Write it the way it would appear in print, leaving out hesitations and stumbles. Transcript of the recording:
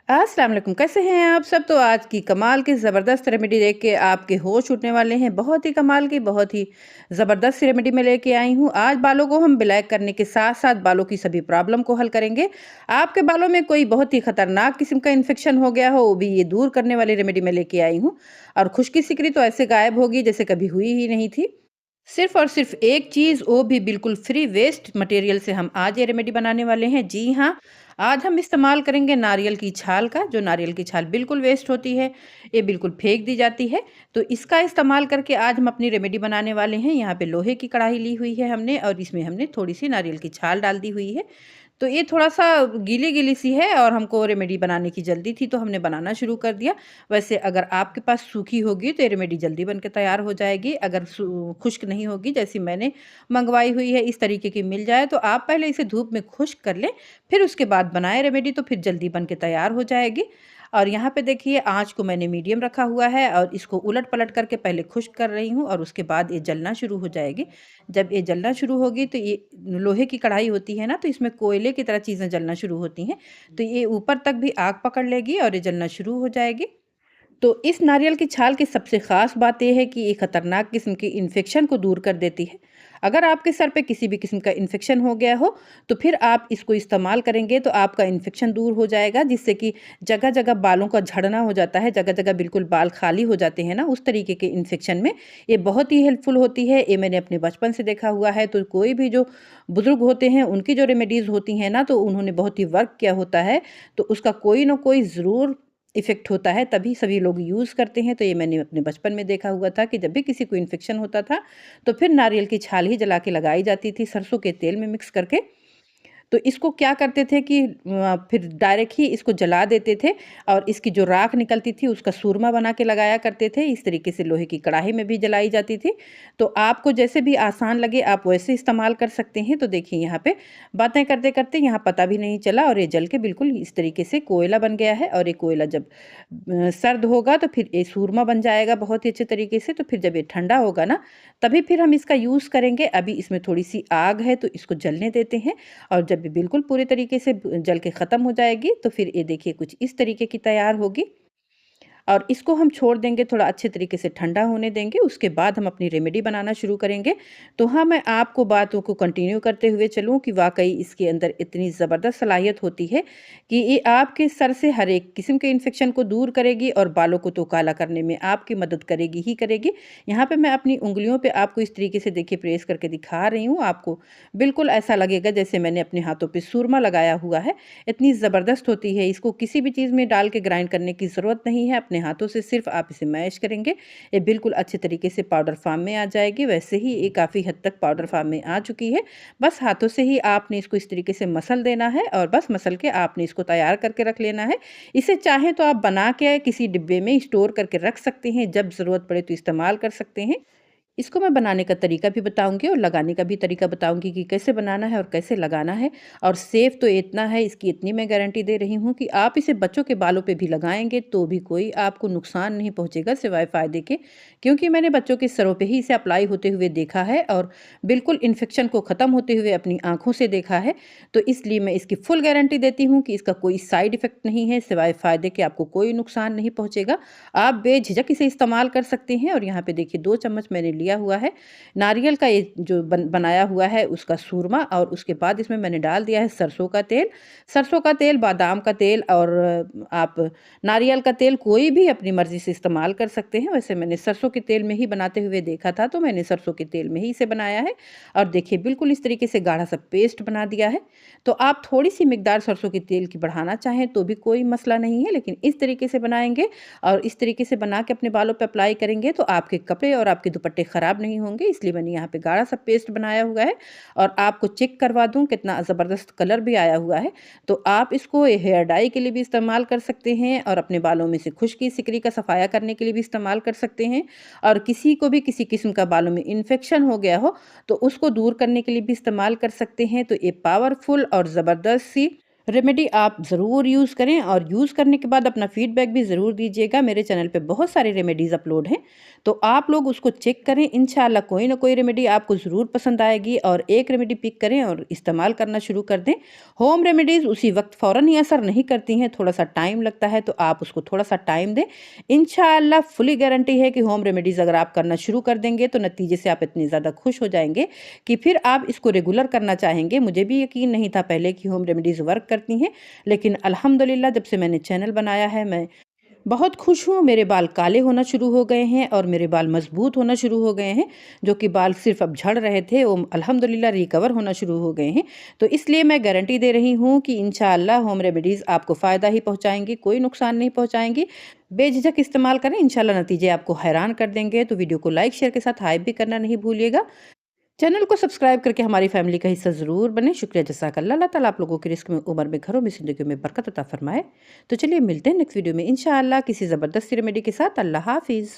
अस्सलाम वालेकुम, कैसे हैं आप सब? तो आज की कमाल की ज़बरदस्त रेमेडी देख के आपके होश उड़ने वाले हैं। बहुत ही कमाल की, बहुत ही ज़बरदस्त रेमेडी मैं लेके आई हूँ। आज बालों को हम ब्लैक करने के साथ-साथ बालों की सभी प्रॉब्लम को हल करेंगे। आपके बालों में कोई बहुत ही खतरनाक किस्म का इन्फेक्शन हो गया हो, वो भी ये दूर करने वाली रेमेडी मैं लेके आई हूँ। और खुश्की सिकरी तो ऐसे गायब होगी जैसे कभी हुई ही नहीं थी। सिर्फ़ और सिर्फ़ एक चीज़, वो भी बिल्कुल फ्री वेस्ट मटेरियल से हम आज ये रेमेडी बनाने वाले हैं। जी हाँ, आज हम इस्तेमाल करेंगे नारियल की छाल का, जो नारियल की छाल बिल्कुल वेस्ट होती है, ये बिल्कुल फेंक दी जाती है। तो इसका इस्तेमाल करके आज हम अपनी रेमेडी बनाने वाले हैं। यहाँ पे लोहे की कढ़ाई ली हुई है हमने और इसमें हमने थोड़ी-सी नारियल की छाल डाल दी हुई है। तो ये थोड़ा-सा गीली-गीली सी है और हमको रेमेडी बनाने की जल्दी थी, तो हमने बनाना शुरू कर दिया। वैसे अगर आपके पास सूखी होगी तो ये रेमेडी जल्दी बन के तैयार हो जाएगी। अगर खुश्क नहीं होगी, जैसी मैंने मंगवाई हुई है, इस तरीके की मिल जाए, तो आप पहले इसे धूप में खुश्क कर लें, फिर उसके बाद बनाएँ रेमेडी, तो फिर जल्दी बन के तैयार हो जाएगी। और यहाँ पे देखिए, आँच को मैंने मीडियम रखा हुआ है और इसको उलट-पलट करके पहले खुश्क कर रही हूँ और उसके बाद ये जलना शुरू हो जाएगी। जब ये जलना शुरू होगी तो ये लोहे की कढ़ाई होती है ना, तो इसमें कोयले की तरह चीज़ें जलना शुरू होती हैं। तो ये ऊपर तक भी आग पकड़ लेगी और ये जलना शुरू हो जाएगी। तो इस नारियल की छाल की सबसे ख़ास बात ये है कि ये खतरनाक किस्म की इन्फेक्शन को दूर कर देती है। अगर आपके सर पे किसी भी किस्म का इन्फेक्शन हो गया हो, तो फिर आप इसको इस्तेमाल करेंगे तो आपका इन्फेक्शन दूर हो जाएगा, जिससे कि जगह-जगह बालों का झड़ना हो जाता है, जगह-जगह बिल्कुल बाल खाली हो जाते हैं ना, उस तरीके के इन्फेक्शन में ये बहुत ही हेल्पफुल होती है। ये मैंने अपने बचपन से देखा हुआ है, तो कोई भी जो बुज़ुर्ग होते हैं, उनकी जो रेमेडीज़ होती हैं ना, तो उन्होंने बहुत ही वर्क किया होता है, तो उसका कोई न कोई ज़रूर इफ़ेक्ट होता है, तभी सभी लोग यूज़ करते हैं। तो ये मैंने अपने बचपन में देखा हुआ था कि जब भी किसी को इन्फेक्शन होता था, तो फिर नारियल की छाल ही जला के लगाई जाती थी सरसों के तेल में मिक्स करके। तो इसको क्या करते थे कि फिर डायरेक्ट ही इसको जला देते थे और इसकी जो राख निकलती थी उसका सूरमा बना के लगाया करते थे। इस तरीके से लोहे की कढ़ाई में भी जलाई जाती थी। तो आपको जैसे भी आसान लगे आप वैसे इस्तेमाल कर सकते हैं। तो देखिए, यहाँ पे बातें करते-करते यहाँ पता भी नहीं चला और ये जल के बिल्कुल इस तरीके से कोयला बन गया है। और ये कोयला जब सर्द होगा तो फिर ये सूरमा बन जाएगा बहुत ही अच्छे तरीके से। तो फिर जब ये ठंडा होगा ना, तभी फिर हम इसका यूज़ करेंगे। अभी इसमें थोड़ी-सी आग है तो इसको जलने देते हैं और जब ये बिल्कुल पूरे तरीके से जल के ख़त्म हो जाएगी, तो फिर ये देखिए कुछ इस तरीके की तैयार होगी। और इसको हम छोड़ देंगे, थोड़ा अच्छे तरीके से ठंडा होने देंगे, उसके बाद हम अपनी रेमेडी बनाना शुरू करेंगे। तो हाँ, मैं आपको बातों को कंटिन्यू करते हुए चलूँ कि वाक़ई इसके अंदर इतनी ज़बरदस्त सलाहियत होती है कि ये आपके सर से हर एक किस्म के इन्फेक्शन को दूर करेगी और बालों को तो काला करने में आपकी मदद करेगी ही करेगी। यहाँ पे मैं अपनी उँगलियों पे आपको इस तरीके से देखिए प्रेस करके दिखा रही हूँ। आपको बिल्कुल ऐसा लगेगा जैसे मैंने अपने हाथों पे सुरमा लगाया हुआ है। इतनी ज़बरदस्त होती है, इसको किसी भी चीज़ में डाल के ग्राइंड करने की ज़रूरत नहीं है। अपने हाथों से सिर्फ़ आप इसे मैश करेंगे, ये बिल्कुल अच्छे तरीके से पाउडर फ़ॉर्म में आ जाएगी। वैसे ही ये काफ़ी हद तक पाउडर फ़ॉर्म में आ चुकी है। बस हाथों से ही आपने इसको इस तरीके से मसल देना है और बस मसल के आपने इसको तैयार करके रख लेना है। इसे चाहें तो आप बना के किसी डिब्बे में स्टोर करके रख सकते हैं, जब ज़रूरत पड़े तो इस्तेमाल कर सकते हैं। इसको मैं बनाने का तरीका भी बताऊँगी और लगाने का भी तरीका बताऊँगी कि कैसे बनाना है और कैसे लगाना है। और सेफ़ तो इतना है, इसकी इतनी मैं गारंटी दे रही हूँ कि आप इसे बच्चों के बालों पे भी लगाएँगे तो भी कोई आपको नुकसान नहीं पहुँचेगा सिवाय फ़ायदे के। क्योंकि मैंने बच्चों के सरों पे ही इसे अप्लाई होते हुए देखा है और बिल्कुल इन्फेक्शन को ख़त्म होते हुए अपनी आँखों से देखा है। तो इसलिए मैं इसकी फुल गारंटी देती हूँ कि इसका कोई साइड इफ़ेक्ट नहीं है, सिवाय फ़ायदे के आपको कोई नुकसान नहीं पहुँचेगा। आप बेझिझक इसे इस्तेमाल कर सकते हैं। और यहाँ पे देखिए 2 चम्मच मैंने लिया हुआ है नारियल का, ये जो बनाया हुआ है उसका सूरमा, और उसके बाद इसमें मैंने डाल दिया है सरसों का तेल। सरसों का तेल, बादाम का तेल और आप नारियल का तेल कोई भी अपनी मर्ज़ी से इस्तेमाल कर सकते हैं। वैसे मैंने सरसों के तेल में ही बनाते हुए देखा था, तो मैंने सरसों के तेल में ही इसे बनाया है। और देखिए बिल्कुल इस तरीके से गाढ़ा सा पेस्ट बना दिया है। तो आप थोड़ी-सी मिकदार सरसों के तेल की बढ़ाना चाहें तो भी कोई मसला नहीं है, लेकिन इस तरीके से बनाएँगे और इस तरीके से बना के अपने बालों पे अप्लाई करेंगे तो आपके कपड़े और आपके दुपट्टे ख़राब नहीं होंगे। इसलिए मैंने यहाँ पे गाढ़ा सा पेस्ट बनाया हुआ है। और आपको चेक करवा दूँ, कितना ज़बरदस्त कलर भी आया हुआ है। तो आप इसको हेयर डाई के लिए भी इस्तेमाल कर सकते हैं और अपने बालों में से खुश्की सिकरी का सफाया करने के लिए भी इस्तेमाल कर सकते हैं। और किसी को भी किसी किस्म का बालों में इन्फेक्शन हो गया हो तो उसको दूर करने के लिए भी इस्तेमाल कर सकते हैं। तो ये पावरफुल और ज़बरदस्त सी रेमेडी आप ज़रूर यूज़ करें और यूज़ करने के बाद अपना फीडबैक भी ज़रूर दीजिएगा। मेरे चैनल पे बहुत सारी रेमेडीज़ अपलोड हैं, तो आप लोग उसको चेक करें। इंशाल्लाह कोई ना कोई रेमेडी आपको ज़रूर पसंद आएगी और एक रेमेडी पिक करें और इस्तेमाल करना शुरू कर दें। होम रेमेडीज़ उसी वक्त फ़ौरन ही असर नहीं करती हैं, थोड़ा-सा टाइम लगता है, तो आप उसको थोड़ा-सा टाइम दें। इंशाल्लाह फुली गारंटी है कि होम रेमेडीज़ अगर आप करना शुरू कर देंगे, तो नतीजे से आप इतने ज़्यादा खुश हो जाएँगे कि फिर आप इसको रेगुलर करना चाहेंगे। मुझे भी यकीन नहीं था पहले कि होम रेमेडीज़ वर्क करती हैं, लेकिन अल्हम्दुलिल्लाह जब से मैंने चैनल बनाया है, मैं बहुत खुश हूँ। मेरे बाल काले होना शुरू हो गए हैं और मेरे बाल मज़बूत होना शुरू हो गए हैं। जो कि बाल सिर्फ़ अब झड़ रहे थे, वो अल्हम्दुलिल्लाह रिकवर होना शुरू हो गए हैं। तो इसलिए मैं गारंटी दे रही हूँ कि इंशाअल्लाह होम रेमेडीज़ आपको फ़ायदा ही पहुँचाएँगी, कोई नुकसान नहीं पहुँचाएँगी। बेझिझक इस्तेमाल करें, इंशाअल्लाह नतीजे आपको हैरान कर देंगे। तो वीडियो को लाइक, शेयर के साथ हाइप भी करना नहीं भूलिएगा। चैनल को सब्सक्राइब करके हमारी फैमिली का हिस्सा ज़रूर बनें। शुक्रिया, जज़ाकल्लाह। अल्लाह ताला आप लोगों की रिस्क में, उम्र में, घरों में, ज़िंदगी में बरकत अता फ़रमाए। तो चलिए मिलते हैं नेक्स्ट वीडियो में इंशाअल्लाह किसी ज़बरदस्त रेमेडी के साथ। अल्लाह हाफ़िज़।